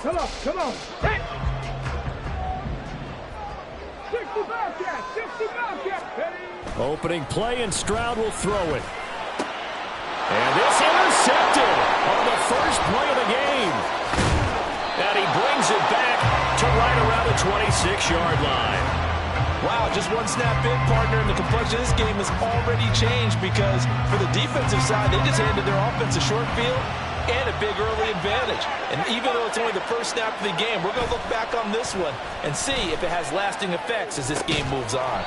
Come on. Hey. 65 catch. 65 catch. Hey. Opening play, and Stroud will throw it. And this intercepted on the first play of the game. And he brings it back to right around the 26-yard line. Wow, just one snap in, partner, and the complexion of this game has already changed because for the defensive side, they just handed their offense a short field and a big early advantage. And even though it's only the first snap of the game, we're going to look back on this one and see if it has lasting effects as this game moves on.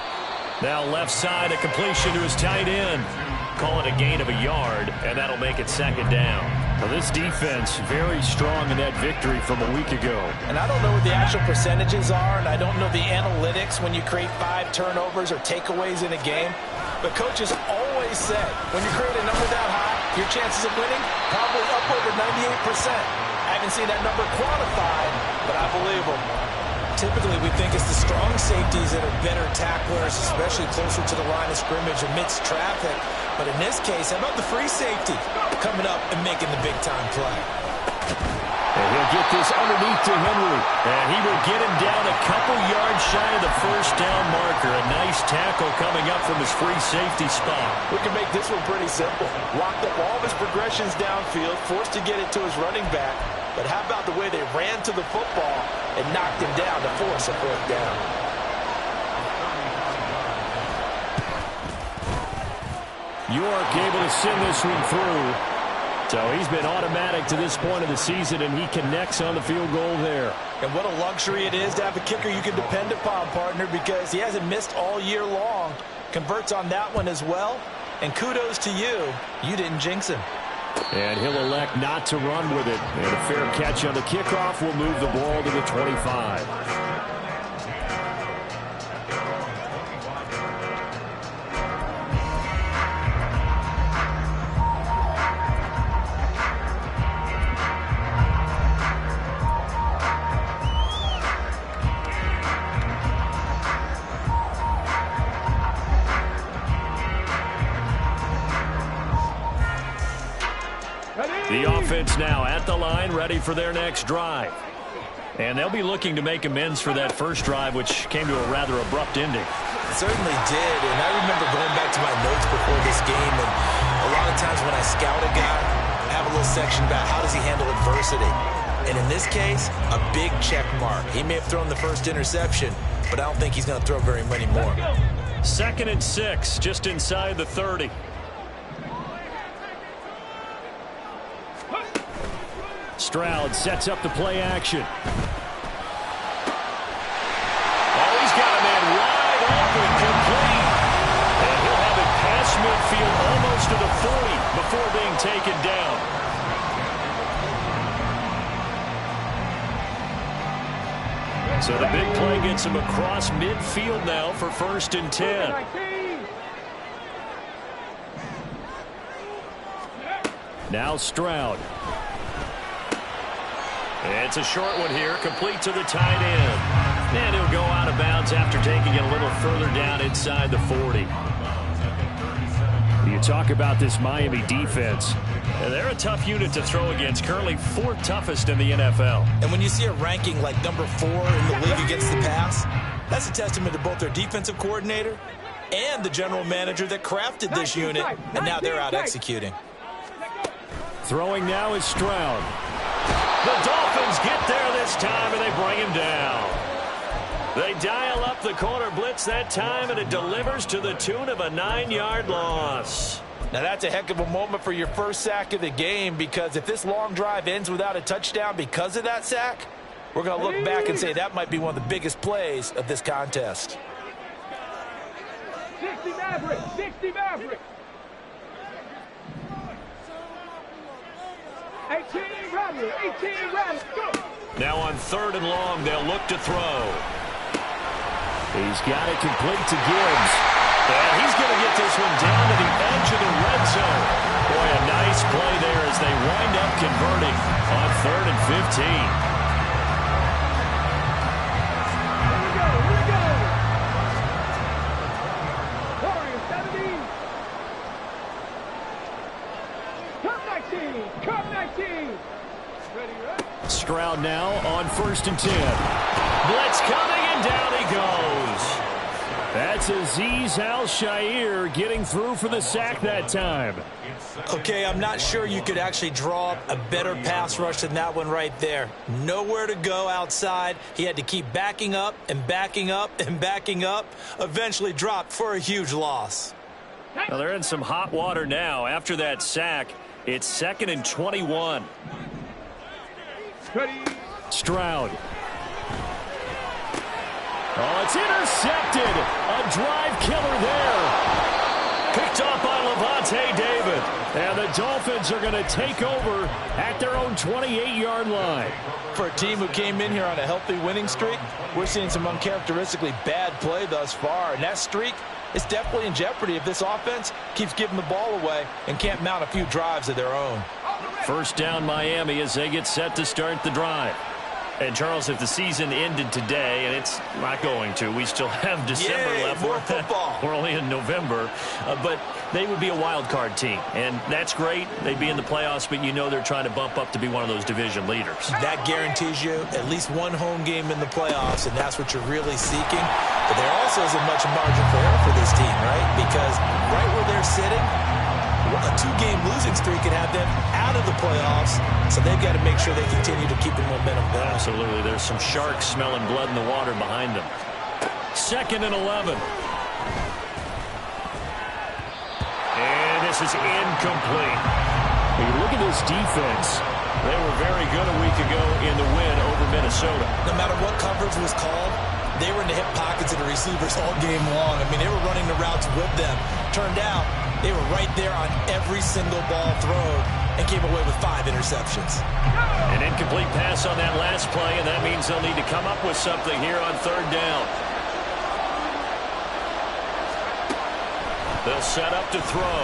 Now left side, a completion to his tight end. Call it a gain of a yard, and that'll make it second down. Well, this defense very strong in that victory from a week ago. And I don't know what the actual percentages are, and I don't know the analytics when you create 5 turnovers or takeaways in a game. But coaches always say, when you create a number that high, your chances of winning probably up over 98%. I haven't seen that number quantified, but I believe them. Typically, we think it's the strong safeties that are better tacklers, especially closer to the line of scrimmage amidst traffic. But in this case, how about the free safety coming up and making the big-time play? And he'll get this underneath to Henry. And he will get him down a couple yards shy of the first down marker. A nice tackle coming up from his free safety spot. We can make this one pretty simple. Locked up all of his progressions downfield, forced to get it to his running back. But how about the way they ran to the football and knocked him down to force a fourth down? York able to send this one through. So he's been automatic to this point of the season, and he connects on the field goal there. And what a luxury it is to have a kicker you can depend upon, partner, because he hasn't missed all year long. Converts on that one as well. And kudos to you. You didn't jinx him. And he'll elect not to run with it. And a fair catch on the kickoff will move the ball to the 25. The offense now at the line, ready for their next drive. And they'll be looking to make amends for that first drive, which came to a rather abrupt ending. It certainly did, and I remember going back to my notes before this game, and a lot of times when I scout a guy, I have a little section about how does he handle adversity. And in this case, a big check mark. He may have thrown the first interception, but I don't think he's going to throw very many more. 2nd and 6, just inside the 30. Stroud sets up the play action. Oh, he's got a man wide open, complete. And he'll have it past midfield almost to the 40 before being taken down. So the big play gets him across midfield now for 1st and 10. Now Stroud. It's a short one here, complete to the tight end. And he'll go out of bounds after taking it a little further down inside the 40. You talk about this Miami defense. They're a tough unit to throw against, currently 4th toughest in the NFL. And when you see a ranking like number 4 in the league against the pass, that's a testament to both their defensive coordinator and the general manager that crafted this unit, and now they're out executing. Throwing now is Stroud. The Dolphins get there this time, and they bring him down. They dial up the corner blitz that time, and it delivers to the tune of a 9-yard loss. Now, that's a heck of a moment for your first sack of the game, because if this long drive ends without a touchdown because of that sack, we're going to look back and say that might be one of the biggest plays of this contest. 60 Maverick! 60 Maverick! 18 Rattler! 18 Rattler! Go! Now on 3rd and long, they'll look to throw. He's got it complete to Gibbs. And he's going to get this one down to the edge of the red zone. Boy, a nice play there as they wind up converting on 3rd and 15. Here we go! Here we go! Warriors 17! Come 19! Come 19! Stroud now on 1st and 10. Blitz coming, and down he goes. That's Azeez Al-Shaair getting through for the sack that time. Okay, I'm not sure you could actually draw up a better pass rush than that one right there. Nowhere to go outside. He had to keep backing up and backing up and backing up. Eventually dropped for a huge loss. Well, they're in some hot water now. After that sack, it's 2nd and 21. Stroud. Oh, it's intercepted. A drive killer there. Picked off by Levante David. And the Dolphins are going to take over at their own 28-yard line. For a team who came in here on a healthy winning streak, we're seeing some uncharacteristically bad play thus far. And that streak is definitely in jeopardy if this offense keeps giving the ball away and can't mount a few drives of their own. First down Miami as they get set to start the drive. And, Charles, if the season ended today, and it's not going to, we still have December left. More football. We're only in November. But they would be a wild card team. And that's great. They'd be in the playoffs, but you know they're trying to bump up to be one of those division leaders. That guarantees you at least one home game in the playoffs, and that's what you're really seeking. But there also isn't much margin for error for this team, right? Because right where they're sitting, a 2-game losing streak could have them out of the playoffs, so they've got to make sure they continue to keep the momentum going. Absolutely. There's some sharks smelling blood in the water behind them. 2nd and 11. And this is incomplete. When you look at this defense, they were very good a week ago in the win over Minnesota. No matter what coverage was called, they were in the hip pockets of the receivers all game long. I mean, they were running the routes with them. Turned out, they were right there on every single ball thrown and came away with 5 interceptions. An incomplete pass on that last play, and that means they'll need to come up with something here on 3rd down. They'll set up to throw.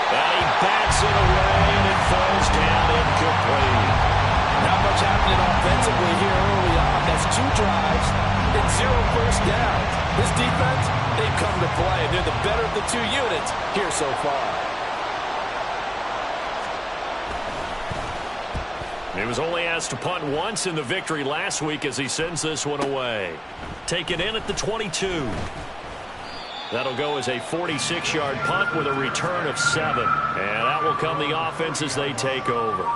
And he backs it away, and it falls down incomplete. Not much happening offensively here early on. That's 2 drives and 0 first down. This defense, they've come to play. They're the better of the 2 units here so far. He was only asked to punt once in the victory last week as he sends this one away. Taken in at the 22. That'll go as a 46-yard punt with a return of 7. And that will come the offense as they take over.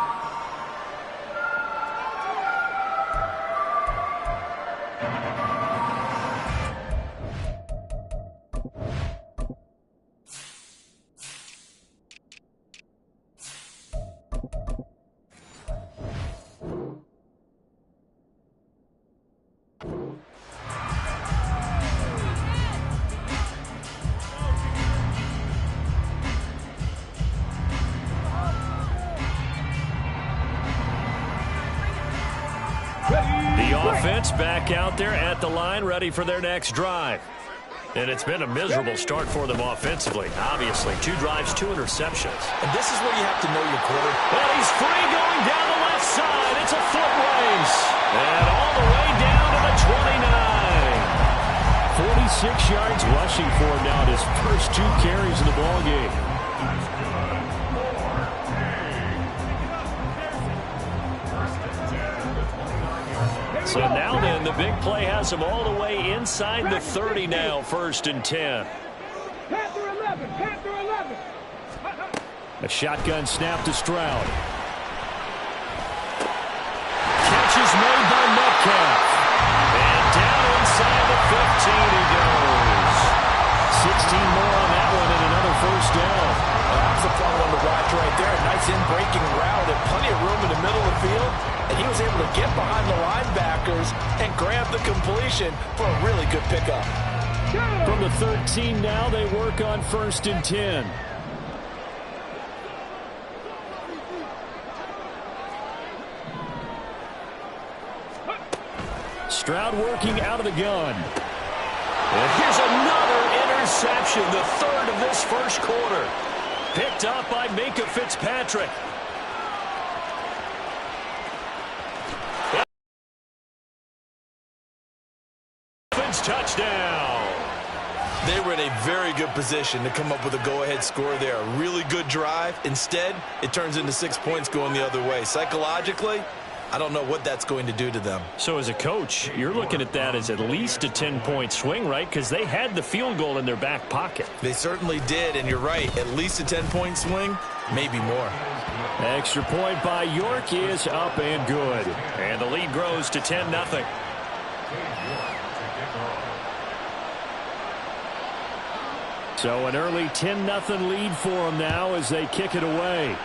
The offense back out there at the line, ready for their next drive. And it's been a miserable start for them offensively. Obviously, 2 drives, 2 interceptions. And this is where you have to know your quarterback. And he's free going down the left side. It's a foot race. And all the way down to the 29. 46 yards rushing for him now in his first 2 carries of the ballgame. So now then, the big play has him all the way inside the 30 now, 1st and 10. Panther 11, Panther 11. A shotgun snap to Stroud. Catch is made by Metcalf. And down inside the 15 he goes. 16 more on that one and another first down. That's a fun one to watch right there. A nice in-breaking route and plenty of room in the middle of the field. And he was able to get behind the linebackers and grab the completion for a really good pickup. From the 13 now, they work on 1st and 10. Stroud working out of the gun. And here's another interception, the 3rd of this first quarter. Picked up by Minkah Fitzpatrick. Touchdown. They were in a very good position to come up with a go-ahead score there. A really good drive. Instead, it turns into 6 points going the other way. Psychologically, I don't know what that's going to do to them. So as a coach, you're looking at that as at least a 10-point swing, right? Because they had the field goal in their back pocket. They certainly did, and you're right. At least a 10-point swing, maybe more. Extra point by York is up and good. And the lead grows to 10-0. So an early 10-0 lead for them now as they kick it away.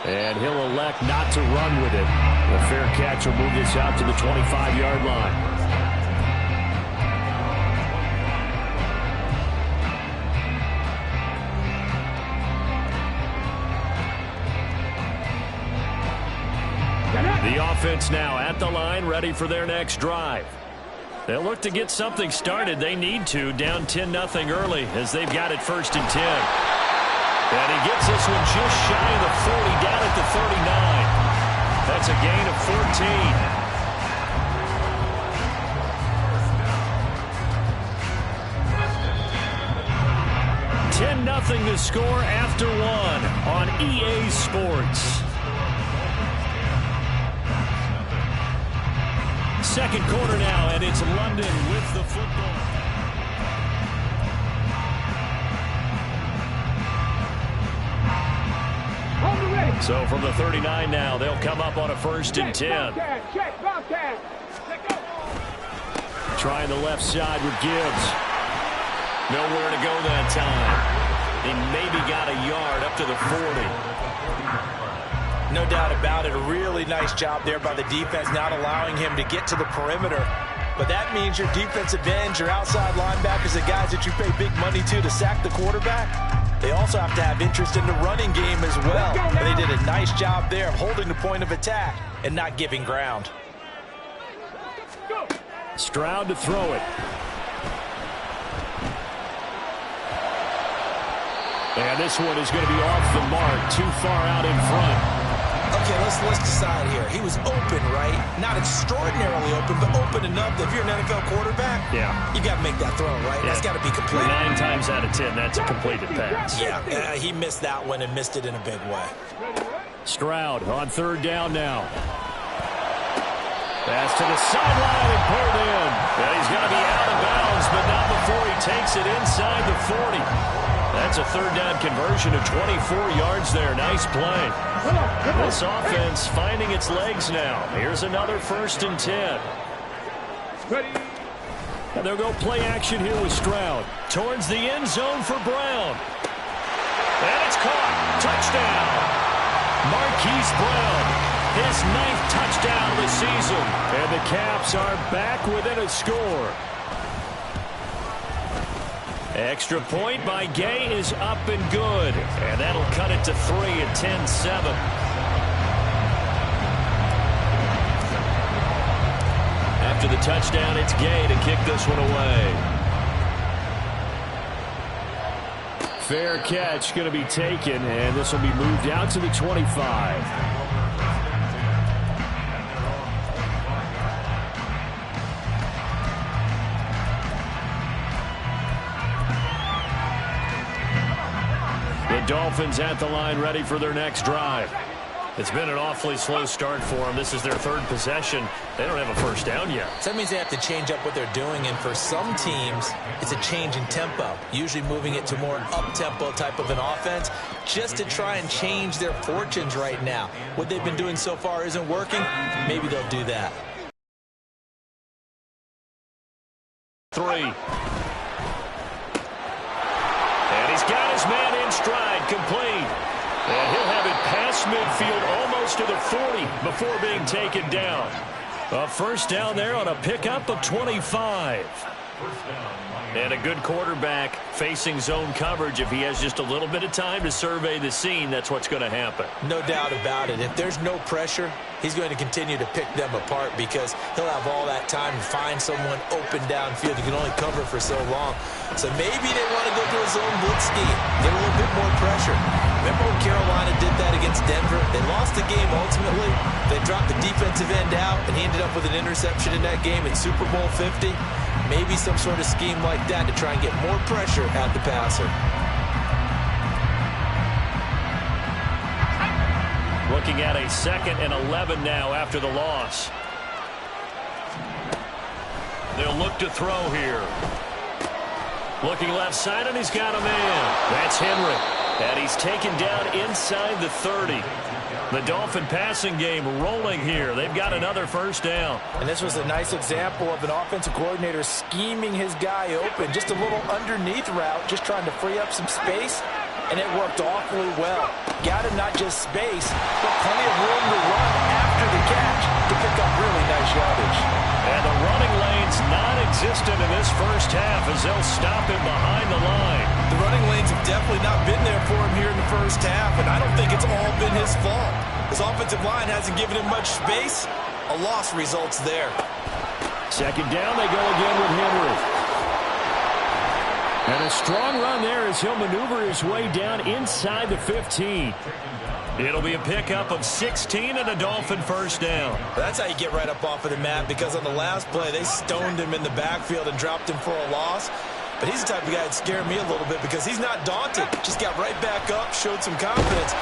And he'll elect not to run with it. The fair catch will move this out to the 25-yard line. The offense now at the line, ready for their next drive. They'll look to get something started. They need to, down 10-0 early as they've got it 1st and 10. And he gets this one just shy of the 40, down at the 39. That's a gain of 14. 10-0 the score after 1 on EA Sports. Second quarter now, and it's London with the football. So from the 39 now, they'll come up on a 1st and 10. Trying the left side with Gibbs. Nowhere to go that time. He maybe got a yard up to the 40. No doubt about it. A really nice job there by the defense, not allowing him to get to the perimeter. But that means your defensive ends, your outside linebackers, the guys that you pay big money to sack the quarterback, they also have to have interest in the running game as well. And they did a nice job there of holding the point of attack and not giving ground. Stroud to throw it. And this one is going to be off the mark, too far out in front. Okay, let's decide here. He was open, right? Not extraordinarily open, but open enough that if you're an NFL quarterback, you got to make that throw, right? Yeah. That's got to be completed. 9 times out of 10, that's a completed pass. Yeah, he missed that one and missed it in a big way. Stroud on 3rd down now. Pass to the sideline and pulled in. And he's going to be out of bounds, but not before he takes it inside the 40. That's a 3rd down conversion of 24 yards there. Nice play. This offense finding its legs now. Here's another 1st and 10. And they'll go play action here with Stroud. Towards the end zone for Brown. And it's caught. Touchdown. Marquise Brown. His 9th touchdown of the season. And the Caps are back within a score. Extra point by Gay is up and good. And that'll cut it to 3 at 10-7. After the touchdown, it's Gay to kick this one away. Fair catch going to be taken, and this will be moved out to the 25. Dolphins at the line ready for their next drive. It's been an awfully slow start for them. This is their 3rd possession. They don't have a 1st down yet. So that means they have to change up what they're doing, and for some teams, it's a change in tempo, usually moving it to more up-tempo type of an offense just to try and change their fortunes right now. What they've been doing so far isn't working. Maybe they'll do that. 3. Got his man in stride, complete. And he'll have it past midfield almost to the 40 before being taken down. A 1st down there on a pickup of 25. And a good quarterback facing zone coverage. If he has just a little bit of time to survey the scene, that's what's going to happen. No doubt about it. If there's no pressure, he's going to continue to pick them apart because he'll have all that time to find someone open downfield. He can only cover for so long. So maybe they want to go to a zone blitz scheme, get a little bit more pressure. Remember when Carolina did that against Denver? They lost the game ultimately. They dropped the defensive end out, and he ended up with an interception in that game in Super Bowl 50. Maybe some sort of scheme like that to try and get more pressure at the passer. Looking at a 2nd and 11 now after the loss. They'll look to throw here. Looking left side, and he's got a man. That's Henry. And he's taken down inside the 30. The Dolphin passing game rolling here. They've got another first down. And this was a nice example of an offensive coordinator scheming his guy open. Just a little underneath route, just trying to free up some space. And it worked awfully well. Got him not just space, but plenty of room to run after the catch to pick up really nice yardage. And the running lane's non-existent in this first half as they'll stop him behind the line. The running lanes have definitely not been there for him here in the first half, and I don't think it's all been his fault. His offensive line hasn't given him much space. A loss results there. 2nd down, they go again with Henry. And a strong run there as he'll maneuver his way down inside the 15. It'll be a pickup of 16 and a Dolphin first down. That's how you get right up off of the mat, because on the last play, they stoned him in the backfield and dropped him for a loss. But he's the type of guy that scared me a little bit because he's not daunted. Just got right back up, showed some confidence.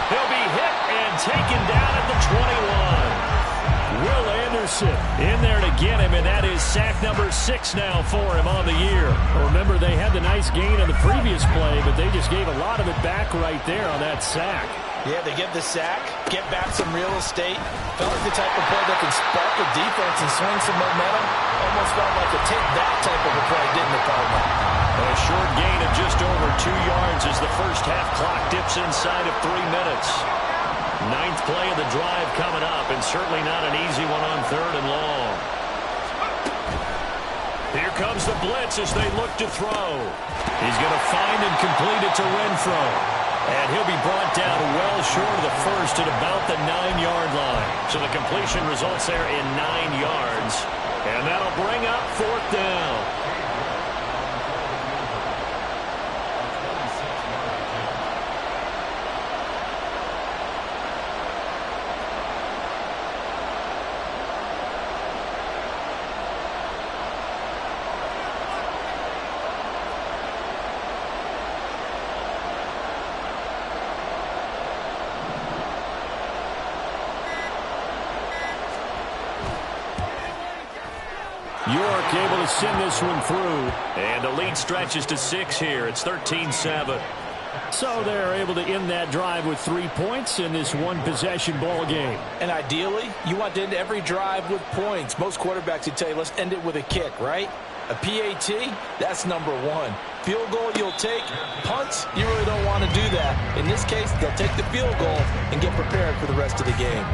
He'll be hit and taken down at the 21. Will Anderson in there to get him, and that is sack number 6 now for him on the year. Remember, they had the nice gain on the previous play, but they just gave a lot of it back right there on that sack. Yeah, they get the sack, get back some real estate. Felt like the type of play that can spark a defense and swing some momentum. Almost felt like a take-that type of a play, didn't it, partner? A short gain of just over 2 yards as the first half clock dips inside of 3 minutes. 9th play of the drive coming up, and certainly not an easy one on 3rd and long. Here comes the blitz as they look to throw. He's going to find and complete it to Renfro. And he'll be brought down well short of the first at about the 9-yard line. So the completion results there in 9 yards. And that'll bring up 4th down. York able to send this one through. And the lead stretches to 6 here. It's 13-7. So they're able to end that drive with 3 points in this one-possession ball game. And ideally, you want to end every drive with points. Most quarterbacks would tell you, let's end it with a kick, right? A PAT, that's number 1. Field goal you'll take. Punts, you really don't want to do that. In this case, they'll take the field goal and get prepared for the rest of the game.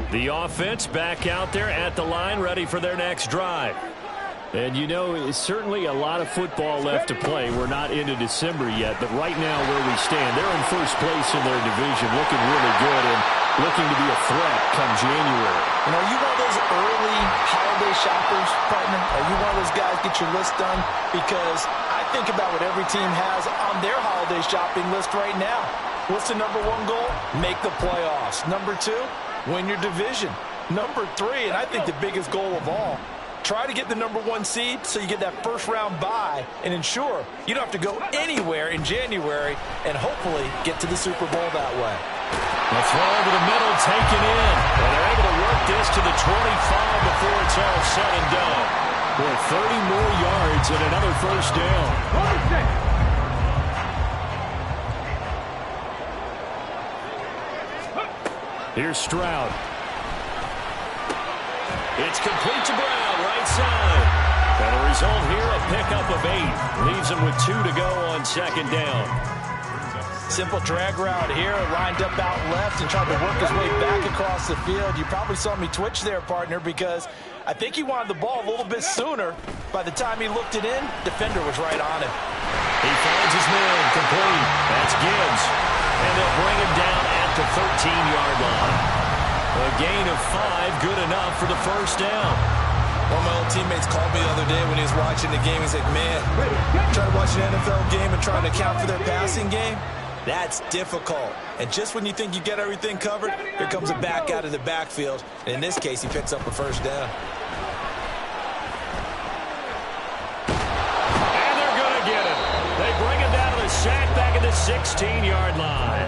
The offense back out there at the line, ready for their next drive. And you know, it's certainly a lot of football left to play. We're not into December yet, but right now where we stand, they're in first place in their division, looking really good and looking to be a threat come January. And are you one of those early holiday shoppers, partner? Are you one of those guys get your list done? Because I think about what every team has on their holiday shopping list right now. What's the number 1 goal? Make the playoffs. Number 2, win your division. Number 3, and I think the biggest goal of all, try to get the number 1 seed so you get that first-round bye and ensure you don't have to go anywhere in January and hopefully get to the Super Bowl that way. The throw over the middle, taken in. And they're able to work this to the 25 before it's all said and done. With 30 more yards and another first down. Here's Stroud. It's complete to Brown, right side. And the result here, a pickup of 8. Leaves him with 2 to go on 2nd down. Simple drag route here, lined up out left and tried to work his way back across the field. You probably saw me twitch there, partner, because I think he wanted the ball a little bit sooner. By the time he looked it in, defender was right on him. He finds his man, complete. That's Gibbs. And they'll bring him down at the 13-yard line. A gain of 5, good enough for the first down. One of my old teammates called me the other day when he was watching the game. He's like, man, trying to watch an NFL game and trying to account for their passing game, that's difficult. And just when you think you get everything covered, here comes a back out of the backfield. And in this case, he picks up a first down. And they're going to get it. They bring him down to the sack back at the 16-yard line.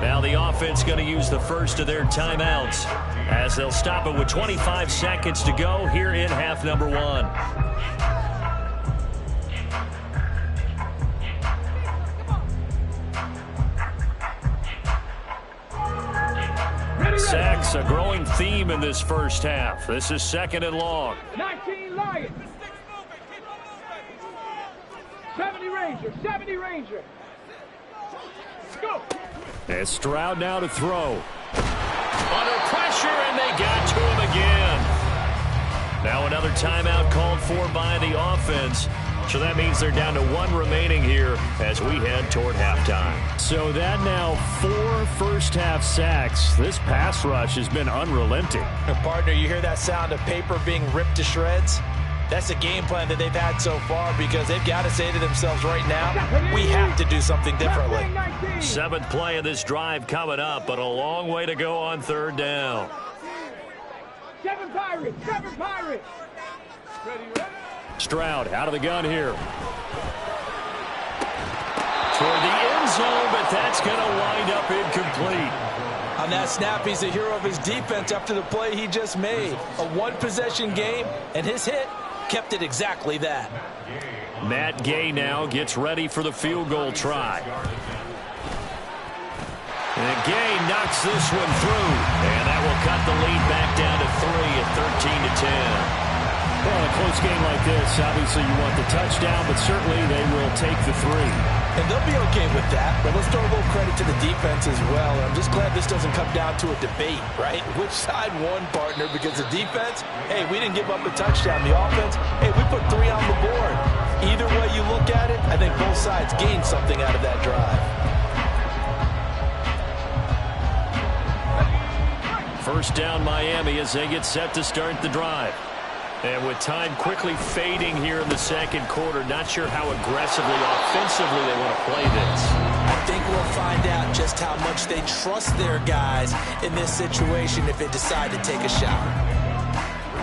Now the offense going to use the first of their timeouts as they'll stop it with 25 seconds to go here in half number 1. Sacks, a growing theme in this first half. This is 2nd and long. 19 Lions. 70 Ranger. 70 Ranger. Go. And Stroud now to throw. Under pressure, and they got to him again. Now another timeout called for by the offense. So that means they're down to 1 remaining here as we head toward halftime. So that now 4 first-half sacks. This pass rush has been unrelenting. Partner, you hear that sound of paper being ripped to shreds? That's a game plan that they've had so far because they've got to say to themselves right now, we have to do something differently. 7th play of this drive coming up, but a long way to go on 3rd down. 7 Pirates. 7 Pirates. Ready. Stroud out of the gun here. Toward the end zone, but that's going to wind up incomplete. On that snap, he's a hero of his defense after the play he just made. A one-possession game, and his hit kept it exactly that. Matt Gay now gets ready for the field goal try. And Gay knocks this one through, and that will cut the lead back down to 3 at 13-10. Well, in a close game like this, obviously you want the touchdown, but certainly they will take the 3. And they'll be okay with that, but let's throw a little credit to the defense as well. I'm just glad this doesn't come down to a debate, right? Which side won, partner? Because the defense, hey, we didn't give up a touchdown. The offense, hey, we put 3 on the board. Either way you look at it, I think both sides gained something out of that drive. First down Miami as they get set to start the drive. And with time quickly fading here in the 2nd quarter, not sure how aggressively, offensively they want to play this. I think we'll find out just how much they trust their guys in this situation if they decide to take a shot.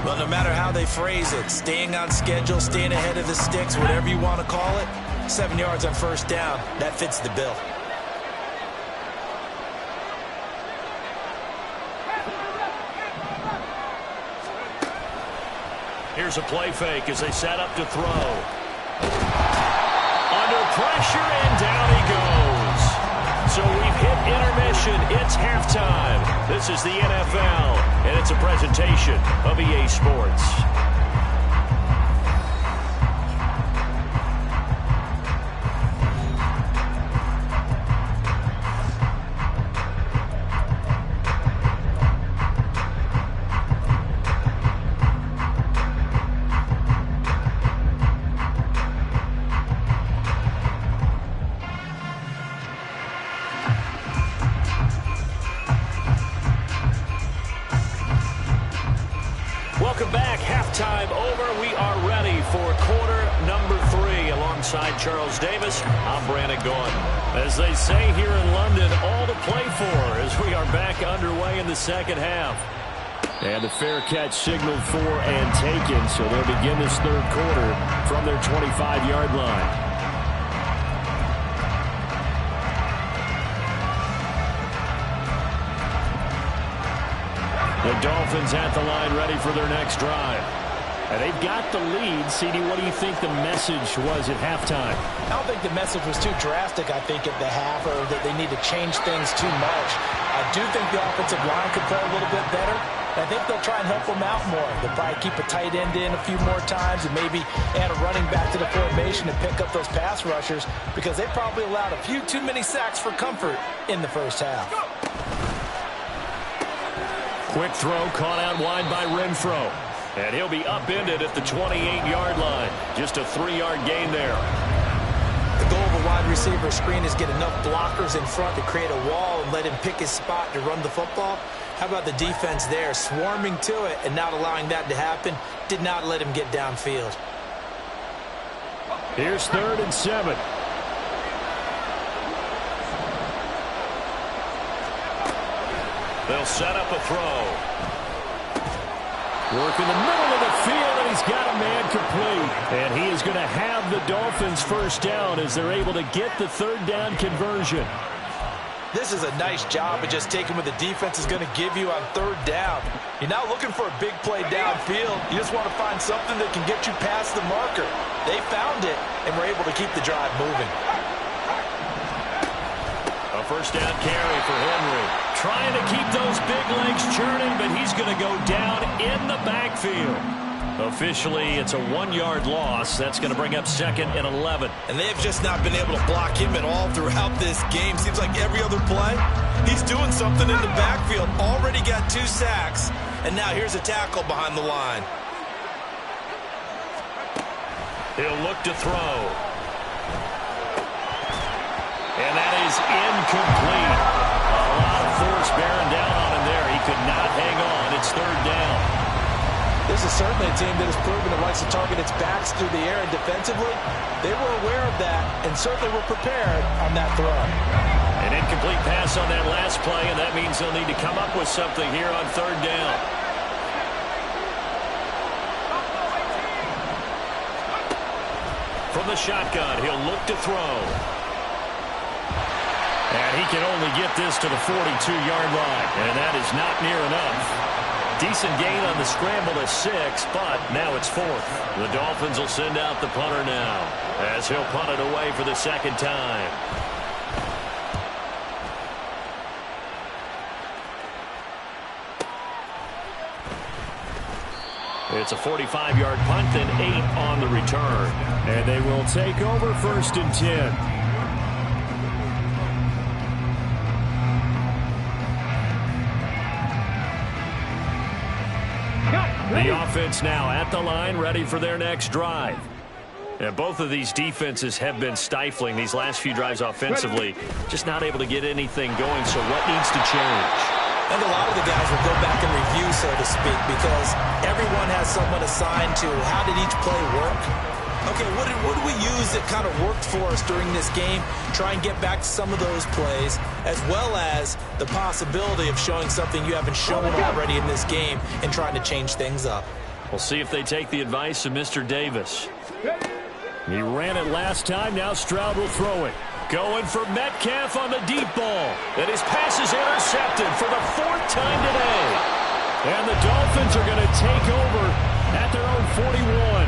Well, no matter how they phrase it, staying on schedule, staying ahead of the sticks, whatever you want to call it, 7 yards on first down, that fits the bill. Here's a play fake as they set up to throw. Under pressure, and down he goes. So we've hit intermission. It's halftime. This is the NFL, and it's a presentation of EA Sports. Welcome back. Halftime over. We are ready for quarter number 3. Alongside Charles Davis, I'm Brandon Gordon. As they say here in London, all to play for as we are back underway in the 2nd half. And the fair catch signaled for and taken, so they'll begin this 3rd quarter from their 25-yard line. The Dolphins at the line ready for their next drive. And they've got the lead. CD, what do you think the message was at halftime? I don't think the message was too drastic, I think, at the half, or that they need to change things too much. I do think the offensive line could play a little bit better. I think they'll try and help them out more. They'll probably keep a tight end in a few more times and maybe add a running back to the formation and pick up those pass rushers because they probably allowed a few too many sacks for comfort in the first half. Quick throw caught out wide by Renfro. And he'll be upended at the 28-yard line. Just a 3-yard gain there. The goal of a wide wide receiver screen is get enough blockers in front to create a wall and let him pick his spot to run the football. How about the defense there, swarming to it and not allowing that to happen? Did not let him get downfield. Here's 3rd and 7. They'll set up a throw. Work in the middle of the field, and he's got a man complete. And he is going to have the Dolphins first down as they're able to get the 3rd down conversion. This is a nice job of just taking what the defense is going to give you on 3rd down. You're not looking for a big play downfield. You just want to find something that can get you past the marker. They found it, and were able to keep the drive moving. A first down carry for Henry. Trying to keep those big legs churning, but he's going to go down in the backfield. Officially, it's a 1-yard loss. That's going to bring up 2nd and 11. And they have just not been able to block him at all throughout this game. Seems like every other play, he's doing something in the backfield. Already got 2 sacks, and now here's a tackle behind the line. He'll look to throw. And that is incomplete. A lot of force bearing down on him there. He could not hang on. It's 3rd down. This is certainly a team that has proven it likes to target its backs through the air, and defensively, they were aware of that and certainly were prepared on that throw. An incomplete pass on that last play, and that means they'll need to come up with something here on 3rd down. From the shotgun, he'll look to throw. And he can only get this to the 42-yard line, and that is not near enough. Decent gain on the scramble to 6, but now it's 4th. The Dolphins will send out the punter now, as he'll punt it away for the 2nd time. It's a 45-yard punt and 8 on the return. And they will take over 1st and 10. The offense now at the line, ready for their next drive. And both of these defenses have been stifling these last few drives offensively. Just not able to get anything going, so what needs to change? I think a lot of the guys will go back and review, so to speak, because everyone has someone assigned to how did each play work. Okay, what did we use that kind of worked for us during this game? Try and get back to some of those plays, as well as the possibility of showing something you haven't shown already in this game and trying to change things up. We'll see if they take the advice of Mr. Davis. He ran it last time. Now Stroud will throw it. Going for Metcalf on the deep ball. And his pass is intercepted for the 4th time today. And the Dolphins are going to take over at their own 41.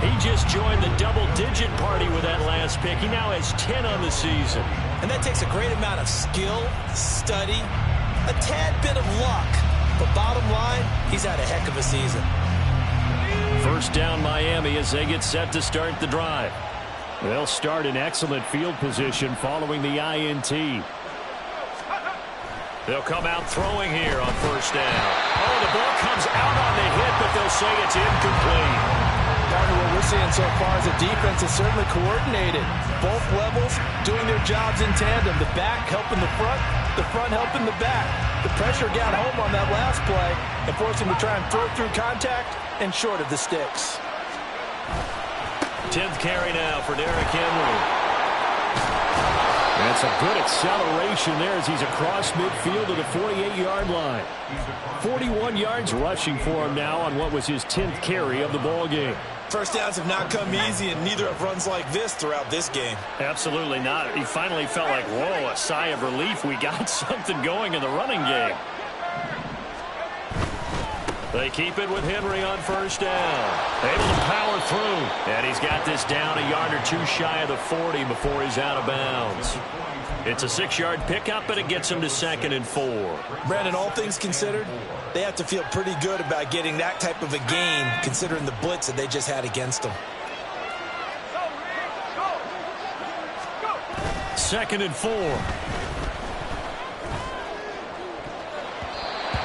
He just joined the double-digit party with that last pick. He now has 10 on the season. And that takes a great amount of skill, study, a tad bit of luck. But bottom line, he's had a heck of a season. 1st down Miami as they get set to start the drive. They'll start in excellent field position following the INT. They'll come out throwing here on 1st down. Oh, the ball comes out on the hit, but they'll say it's incomplete. Partner, what we're seeing so far is the defense is certainly coordinated. Both levels doing their jobs in tandem. The back helping the front helping the back. The pressure got home on that last play and forced him to try and throw through contact and short of the sticks. 10th carry now for Derrick Henry. That's a good acceleration there as he's across midfield to the 48-yard line. 41 yards rushing for him now on what was his 10th carry of the ball game. First downs have not come easy, and neither have runs like this throughout this game. Absolutely not. He finally felt like, whoa, a sigh of relief. We got something going in the running game. They keep it with Henry on 1st down. Able to power through. And he's got this down a yard or 2 shy of the 40 before he's out of bounds. It's a 6-yard pickup, and it gets him to 2nd and 4. Brandon, all things considered, they have to feel pretty good about getting that type of a gain, considering the blitz that they just had against them. 2nd and 4.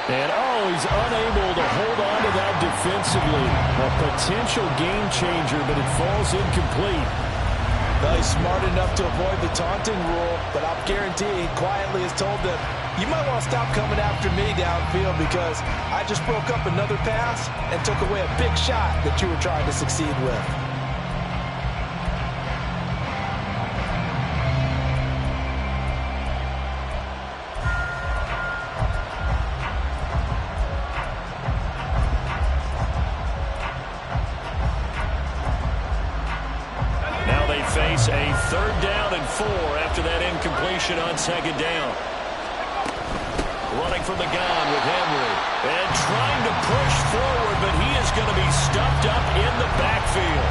And, he's unable to hold on to that defensively. A potential game changer, but it falls incomplete. Well, he's smart enough to avoid the taunting rule, but I'll guarantee he quietly has told them, you might want to stop coming after me downfield because I just broke up another pass and took away a big shot that you were trying to succeed with. Face a 3rd down and 4 after that incompletion on 2nd down. Running from the gun with Henry. And trying to push forward, but he is going to be stuffed up in the backfield.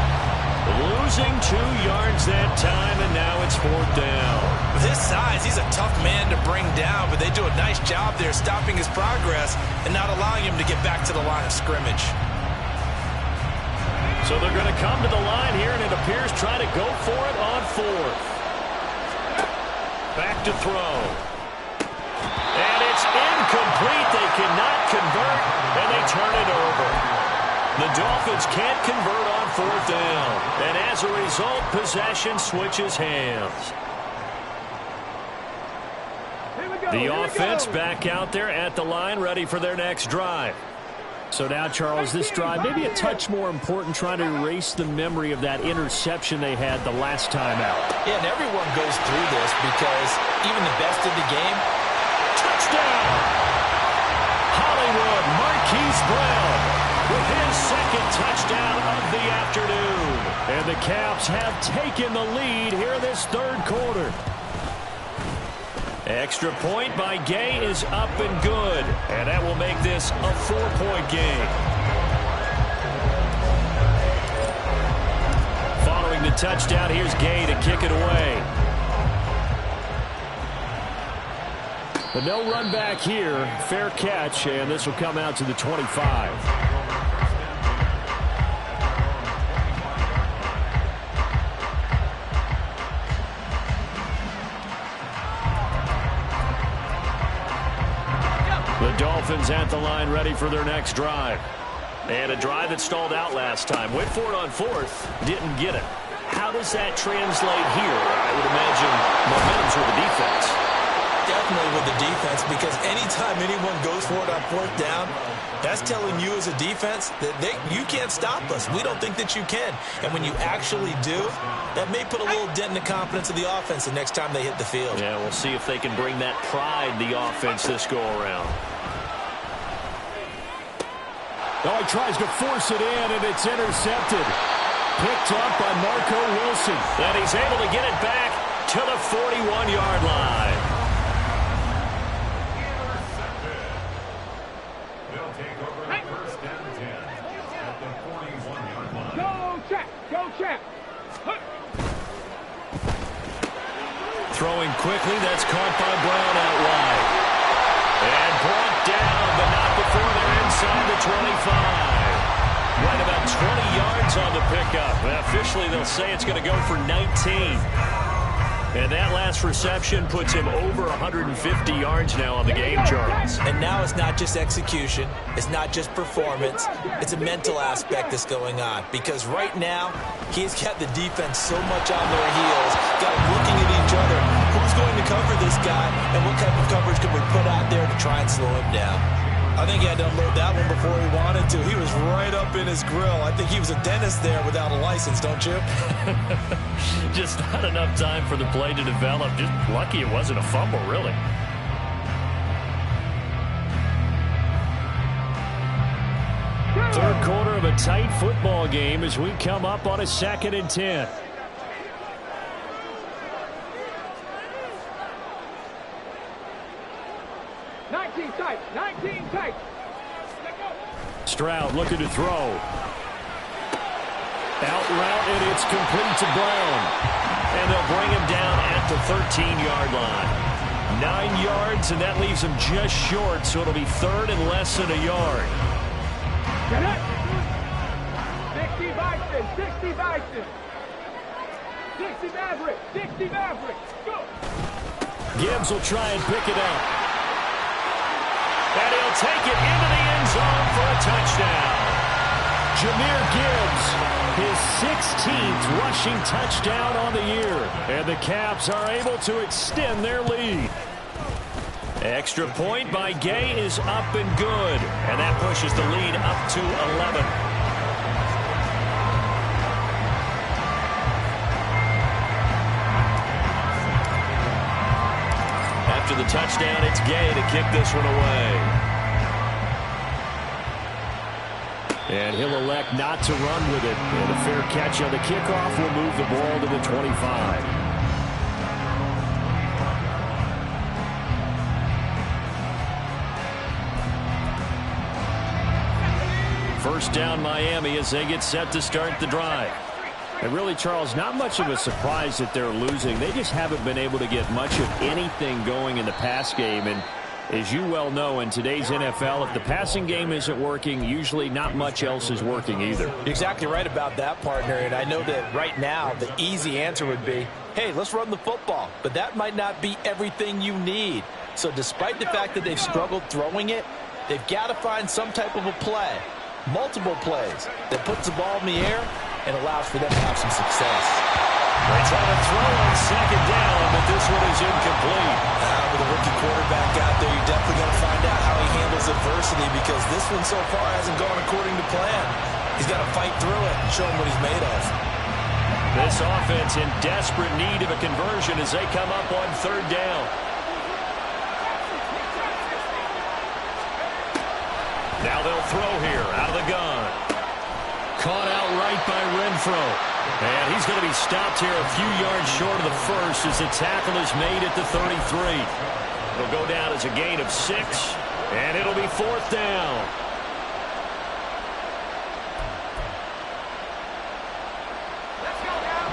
Losing 2 yards that time, and now it's 4th down. With his size, he's a tough man to bring down, but they do a nice job there stopping his progress and not allowing him to get back to the line of scrimmage. So they're going to come to the line here, and it appears try to go for it on 4th. Back to throw. And it's incomplete. They cannot convert, and they turn it over. The Dolphins can't convert on 4th down. And as a result, possession switches hands. The offense back out there at the line, ready for their next drive. So now, Charles, this drive maybe a touch more important, trying to erase the memory of that interception they had the last time out. Yeah, and everyone goes through this because even the best of the game. Touchdown! Hollywood Marquise Brown with his 2nd touchdown of the afternoon. And the Caps have taken the lead here in this 3rd quarter. Extra point by Gay is up and good. And that will make this a 4-point game. Following the touchdown, here's Gay to kick it away. But no run back here. Fair catch, and this will come out to the 25. The Dolphins at the line, ready for their next drive. And a drive that stalled out last time. Went for it on 4th, didn't get it. How does that translate here? I would imagine momentum's with the defense. Definitely with the defense, because anytime anyone goes for it on 4th down, that's telling you as a defense that you can't stop us. We don't think that you can. And when you actually do, that may put a little dent in the confidence of the offense the next time they hit the field. Yeah, we'll see if they can bring that pride in the offense this go-around. Oh, he tries to force it in, and it's intercepted. Picked up by Marco Wilson. And he's able to get it back to the 41-yard line. They'll take over on 1st down 10 at the 41-yard line. Go, Chat! Go, Chat! Throwing quickly, that's caught by Brown out wide. And brought down, but not before they're inside the 25. Right about 20 yards on the pickup. And officially, they'll say it's going to go for 19. And that last reception puts him over 150 yards now on the game, Charles. And now it's not just execution. It's not just performance. It's a mental aspect that's going on. Because right now, he's got the defense so much on their heels, got them looking at each other. Who's going to cover this guy, and what type of coverage can we put out there to try and slow him down? I think he had to unload that one before he wanted to. He was right up in his grill. I think he was a dentist there without a license, don't you? Just not enough time for the play to develop. Just lucky it wasn't a fumble, really. Third quarter of a tight football game as we come up on a 2nd and 10. Tight, 19 tight. Stroud looking to throw. Out route, and it's complete to Brown. And they'll bring him down at the 13-yard line. 9 yards, and that leaves him just short, so it'll be 3rd and less than a yard. Get it! 60 Bison, 60 Bison. 60 Maverick, 60 Maverick. Go! Gibbs will try and pick it up. And he'll take it into the end zone for a touchdown. Jahmyr Gibbs His 16th rushing touchdown on the year. And the Caps are able to extend their lead. Extra point by Gay is up and good. And that pushes the lead up to 11. After the touchdown, it's Gay to kick this one away. And he'll elect not to run with it. And a fair catch on the kickoff will move the ball to the 25. First down Miami as they get set to start the drive. And really, Charles, not much of a surprise that they're losing. They just haven't been able to get much of anything going in the pass game. And as you well know, in today's NFL, if the passing game isn't working, usually not much else is working either. You're exactly right about that, partner. And I know that right now the easy answer would be, hey, let's run the football. But that might not be everything you need. So despite the fact that they've struggled throwing it, they've got to find some type of a play, multiple plays, that puts the ball in the air and allows for them to have some success. They try to throw on second down, but this one is incomplete. With a rookie quarterback out there, you're definitely going to find out how he handles adversity, because this one so far hasn't gone according to plan. He's got to fight through it and show him what he's made of. This offense in desperate need of a conversion as they come up on third down. Now they'll throw here out of the gun. Caught out right by Renfro. And he's going to be stopped here a few yards short of the first as the tackle is made at the 33. It'll go down as a gain of 6, and it'll be fourth down. Let's go now.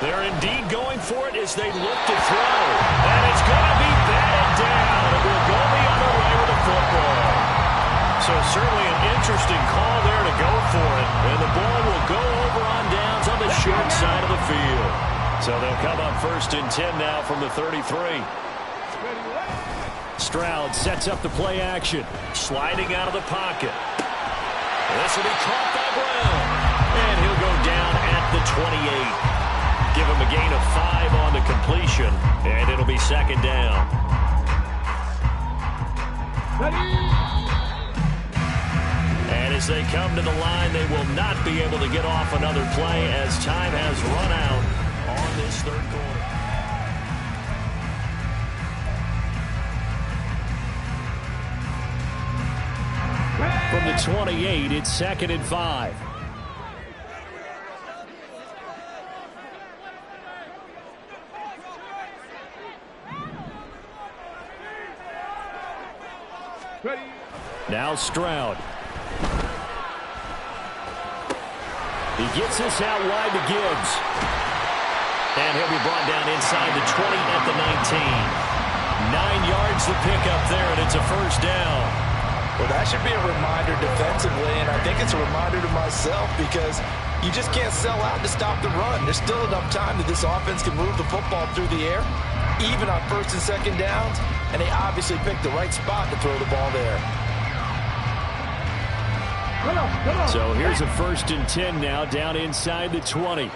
They're indeed going for it as they look to throw. And it's going to be batted down. It will go the other way with the football. So certainly an interesting call there to go for it. And the ball will go over on downs on the short side of the field. So they'll come up first and 10 now from the 33. Stroud sets up the play action. Sliding out of the pocket. This will be caught by Brown. And he'll go down at the 28. Give him a gain of 5 on the completion, and it'll be second down. And as they come to the line, they will not be able to get off another play as time has run out on this third quarter. From the 28, it's second and 5. Now Stroud. He gets this out wide to Gibbs. And he'll be brought down inside the 20 at the 19. 9 yards to pick up there, and it's a first down. Well, that should be a reminder defensively, and I think it's a reminder to myself, because you just can't sell out to stop the run. There's still enough time that this offense can move the football through the air, even on first and second downs, and they obviously picked the right spot to throw the ball there. So here's a first and 10 now, down inside the 20.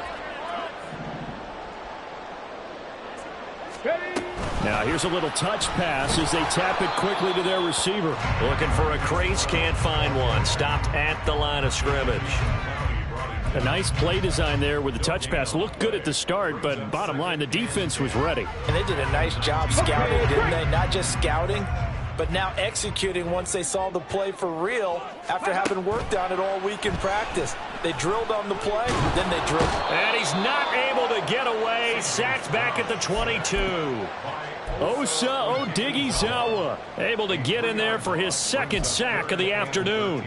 Now here's a little touch pass as they tap it quickly to their receiver. Looking for a crease, can't find one. Stopped at the line of scrimmage. A nice play design there with the touch pass. Looked good at the start, but bottom line, the defense was ready. And they did a nice job scouting, didn't they? Not just scouting, but now executing once they saw the play for real after having worked on it all week in practice. They drilled on the play, then they drilled. And he's not able to get away. Sacked back at the 22. Osa Odighizuwa able to get in there for his second sack of the afternoon.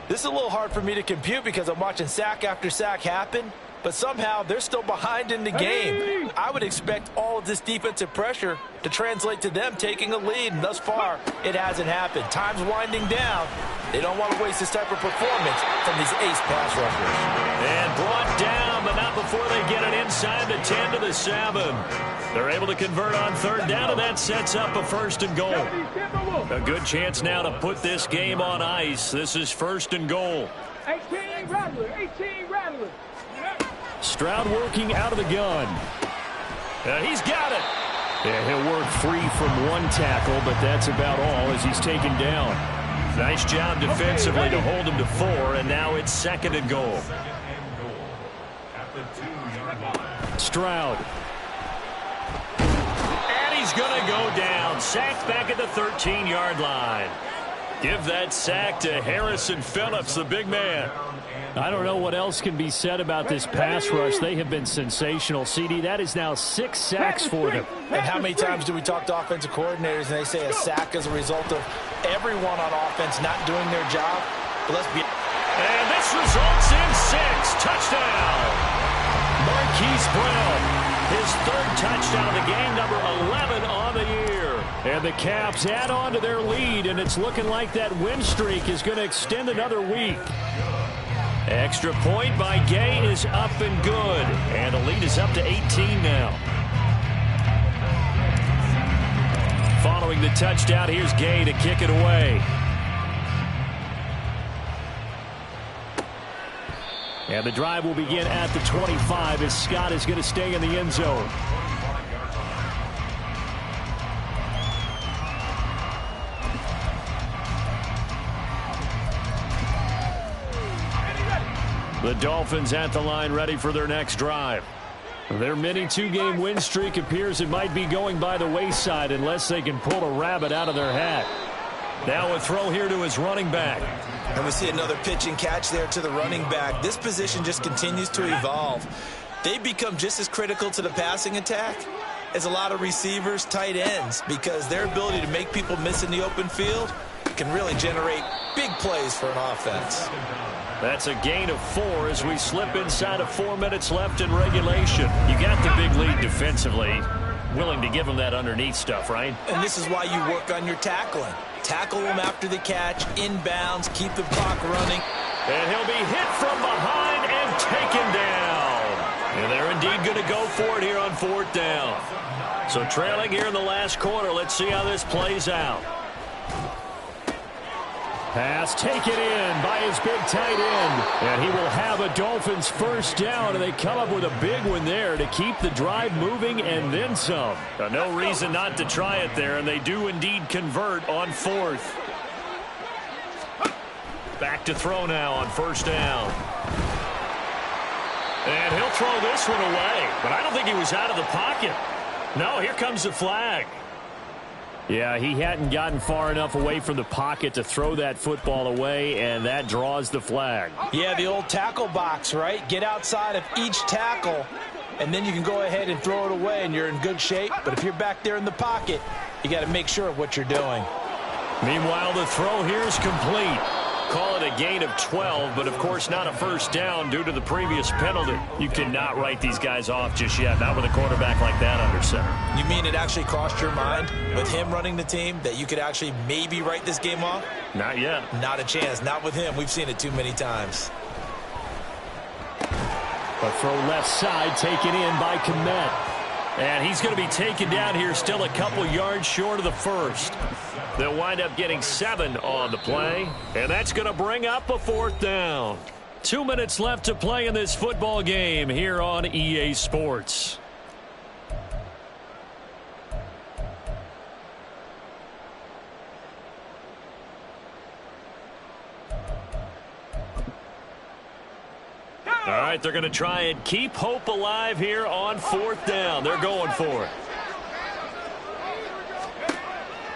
This is a little hard for me to compute because I'm watching sack after sack happen, but somehow they're still behind in the game. I would expect all of this defensive pressure to translate to them taking a lead, and thus far, it hasn't happened. Time's winding down. They don't want to waste this type of performance from these ace pass rushers. And brought down, but not before they get it inside the 10 to the 7. They're able to convert on third down, and that sets up a 1st and goal. A good chance now to put this game on ice. This is 1st and goal. 18 Rattler, 18 Rattler. Stroud working out of the gun. He's got it. Yeah, he'll work free from one tackle, but that's about all as he's taken down. Nice job defensively to hold him to 4, and now it's 2nd and goal. Stroud. And he's going to go down. Sacked back at the 13-yard line. Give that sack to Harrison Phillips, the big man. I don't know what else can be said about this pass rush. They have been sensational. CD, that is now 6 sacks for them. And how many times do we talk to offensive coordinators and they say a sack is a result of everyone on offense not doing their job? But let's be... And this results in 6. Touchdown. Marquise Brown, his 3rd touchdown of the game, number 11 on the year. And the Caps add on to their lead, and it's looking like that win streak is going to extend another week. Extra point by Gay is up and good. And the lead is up to 18 now. Following the touchdown, here's Gay to kick it away. And the drive will begin at the 25 as Scott is going to stay in the end zone. The Dolphins at the line ready for their next drive. Their mini 2-game win streak appears it might be going by the wayside unless they can pull a rabbit out of their hat. Now a throw here to his running back. And we see another pitch and catch there to the running back. This position just continues to evolve. They become just as critical to the passing attack as a lot of receivers, tight ends, because their ability to make people miss in the open field can really generate big plays for an offense. That's a gain of 4 as we slip inside of 4 minutes left in regulation. You got the big lead defensively. Willing to give them that underneath stuff, right? And this is why you work on your tackling. Tackle them after the catch, inbounds, keep the clock running. And he'll be hit from behind and taken down. And they're indeed going to go for it here on 4th down. So trailing here in the last quarter, let's see how this plays out. Pass taken in by his big tight end. And he will have a Dolphins 1st down, and they come up with a big one there to keep the drive moving and then some. No reason not to try it there, and they do indeed convert on 4th. Back to throw now on 1st down. And he'll throw this one away, but I don't think he was out of the pocket. No, here comes the flag. Yeah, he hadn't gotten far enough away from the pocket to throw that football away, and that draws the flag. Yeah, the old tackle box, right? Get outside of each tackle, and then you can go ahead and throw it away, and you're in good shape. But if you're back there in the pocket, you got to make sure of what you're doing. Meanwhile, the throw here is complete. Call it a gain of 12, but of course not a 1st down due to the previous penalty. You cannot write these guys off just yet, not with a quarterback like that under center. You mean it actually crossed your mind with him running the team that you could actually maybe write this game off? Not yet. Not a chance. Not with him. We've seen it too many times. A throw left side taken in by Kmet. And he's going to be taken down here still a couple yards short of the 1st. They'll wind up getting 7 on the play, and that's going to bring up a 4th down. 2 minutes left to play in this football game here on EA Sports. All right, they're going to try and keep hope alive here on 4th down. They're going for it.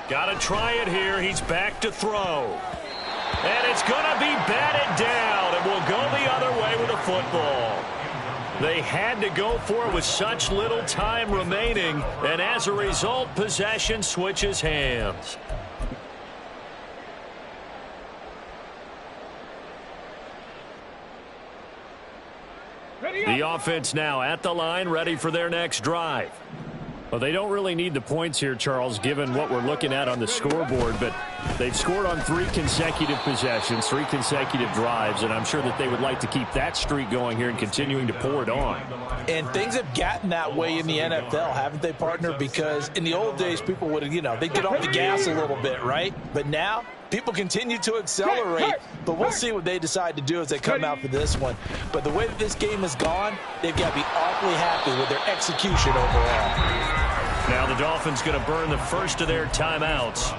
Got to try it here. He's back to throw. And it's going to be batted down, and will go the other way with the football. They had to go for it with such little time remaining, and as a result, possession switches hands. The offense now at the line, ready for their next drive. Well, they don't really need the points here, Charles, given what we're looking at on the scoreboard, but they've scored on 3 consecutive possessions, 3 consecutive drives, and I'm sure that they would like to keep that streak going here and continuing to pour it on. And things have gotten that way in the NFL, haven't they, partner? Because in the old days, people would have, they'd get off the gas a little bit, right? But now, people continue to accelerate, but we'll see what they decide to do as they come out for this one. But the way that this game has gone, they've got to be awfully happy with their execution overall. Now the Dolphins going to burn the first of their timeouts,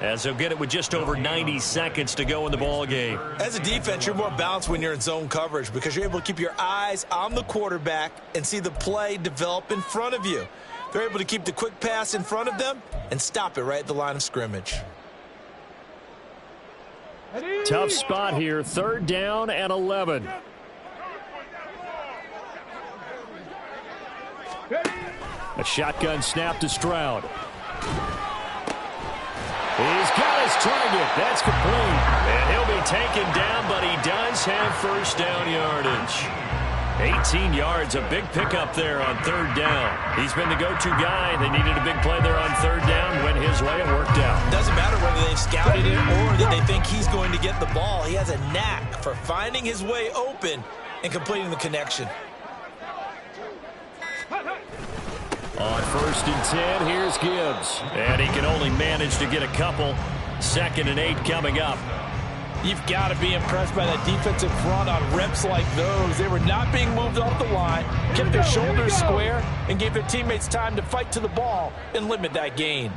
as they'll get it with just over 90 seconds to go in the ball game. As a defense, you're more balanced when you're in zone coverage because you're able to keep your eyes on the quarterback and see the play develop in front of you. They're able to keep the quick pass in front of them and stop it right at the line of scrimmage. Tough spot here, 3rd down and 11. A shotgun snap to Stroud. He's got his target. That's complete. And he'll be taken down, but he does have first down yardage. 18 yards, a big pickup there on 3rd down. He's been the go-to guy. They needed a big play there on 3rd down. Went his way and worked out. Doesn't matter whether they've scouted it or that they think he's going to get the ball. He has a knack for finding his way open and completing the connection. On 1st and 10, here's Gibbs. And he can only manage to get a couple. 2nd and 8 coming up. You've got to be impressed by that defensive front on reps like those. They were not being moved off the line, kept their shoulders square, and gave their teammates time to fight to the ball and limit that gain.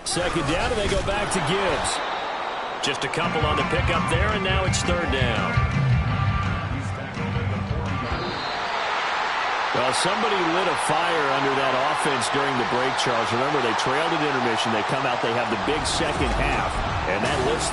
Second down, and they go back to Gibbs. Just a couple on the pickup there, and now it's 3rd down. Well, somebody lit a fire under that offense during the break, Charles. Remember, they trailed at intermission. They come out, they have the big second half, and that lifts